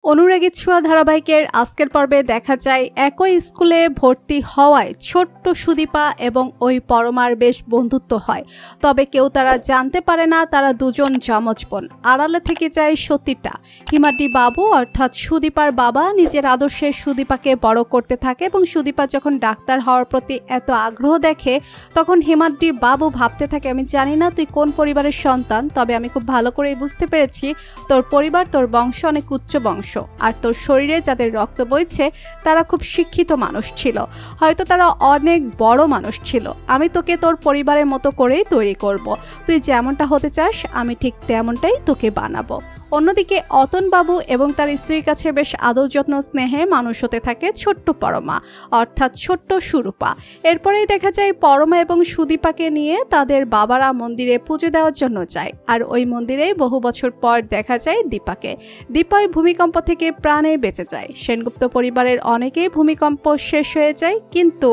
অনুরাগী ছোঁয়া ধারাবাহিকের আজকের পর্বে দেখা যায় একই স্কুলে ভর্তি হওয়ায় ছোট্ট সুদীপা এবং ওই পরমার বেশ বন্ধুত্ব হয়। তবে কেউ তারা জানতে পারে না তারা দুজন যমজ বোন। আড়ালে থেকে যায় সত্যিটা। হিমাদ্রি বাবু অর্থাৎ সুদীপার বাবা নিজের আদর্শে সুদীপাকে বড় করতে থাকে এবং সুদীপা যখন ডাক্তার হওয়ার প্রতি এত আগ্রহ দেখে তখন হিমাদ্রি বাবু ভাবতে থাকে, আমি জানি না তুই কোন পরিবারের সন্তান, তবে আমি খুব ভালো করেই বুঝতে পেরেছি তোর পরিবার, তোর বংশ অনেক উচ্চ বংশ, আর তোর শরীরে যাদের রক্ত বইছে তারা খুব শিক্ষিত মানুষ ছিল, হয়তো তারা অনেক বড় মানুষ ছিল। আমি তোকে তোর পরিবারের মতো করেই তৈরি করব। তুই যেমনটা হতে চাস আমি ঠিক তেমনটাই তোকে বানাবো। অন্যদিকে অতনবাবু এবং তার স্ত্রীর কাছে বেশ আদর যত্ন স্নেহে মানুষ হতে থাকে ছোট্ট পরমা অর্থাৎ ছোট্ট সুরূপা। এরপরেই দেখা যায় পরমা এবং সুদীপাকে নিয়ে তাদের বাবারা মন্দিরে পুজো দেওয়ার জন্য যায়, আর ওই মন্দিরে বহু বছর পর দেখা যায় দীপাকে। দীপাই ভূমিকম্প থেকে প্রাণে বেঁচে যায়। সেনগুপ্ত পরিবারের অনেকেই ভূমিকম্প শেষ হয়ে যায়, কিন্তু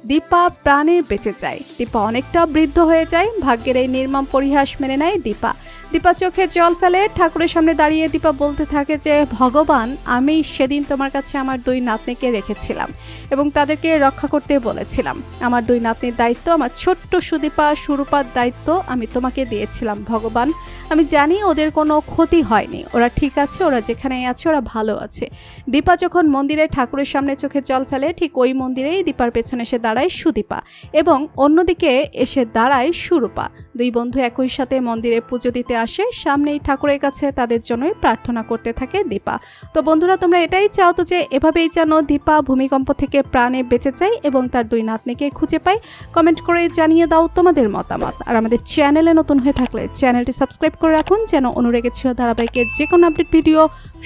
দীপা প্রাণে বেঁচে যায়। দীপা অনেকটা বৃদ্ধ হয়ে যায়। ভাগ্যের এই নির্মম পরিহাস মেনে নেয় দীপা। দীপা চোখে জল ফেলে ঠাকুরের সামনে দাঁড়িয়ে দীপা বলতে থাকে যে, ভগবান, আমি সেদিন তোমার কাছে আমার দুই নাতনিকে রেখেছিলাম এবং তাদেরকে রক্ষা করতে বলেছিলাম। আমার দুই নাতনির দায়িত্ব, আমার ছোট্ট সুদীপা সুরূপার দায়িত্ব আমি তোমাকে দিয়েছিলাম ভগবান। আমি জানি ওদের কোনো ক্ষতি হয়নি, ওরা ঠিক আছে, ওরা যেখানেই আছে ওরা ভালো আছে। দীপা যখন মন্দিরে ঠাকুরের সামনে চোখে জল ফেলে ঠিক ওই মন্দিরেই দীপার পেছনে এসে দাঁড়ায় সুদীপা এবং অন্যদিকে এসে দাঁড়ায় সুরূপা। দুই বন্ধু একই সাথে মন্দিরে পুজো দিতে আসে। সামনেই ঠাকুরের কাছে তাদের জন্যই প্রার্থনা করতে থাকে দীপা। তো বন্ধুরা, তোমরা এটাই চাও তো যে এভাবেই যেন দীপা ভূমিকম্প থেকে প্রাণে বেঁচে যায় এবং তার দুই নাতনিকে খুঁজে পায়? কমেন্ট করে জানিয়ে দাও তোমাদের মতামত। আর আমাদের চ্যানেলে নতুন হয়ে থাকলে চ্যানেলটি সাবস্ক্রাইব করে রাখুন যেন অনুরাগী ছোঁয়া ধারাবাহিকের যে কোনো আপডেট ভিডিও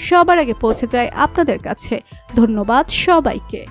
সবার আগে পৌঁছে যায় আপনাদের কাছে। ধন্যবাদ সবাইকে।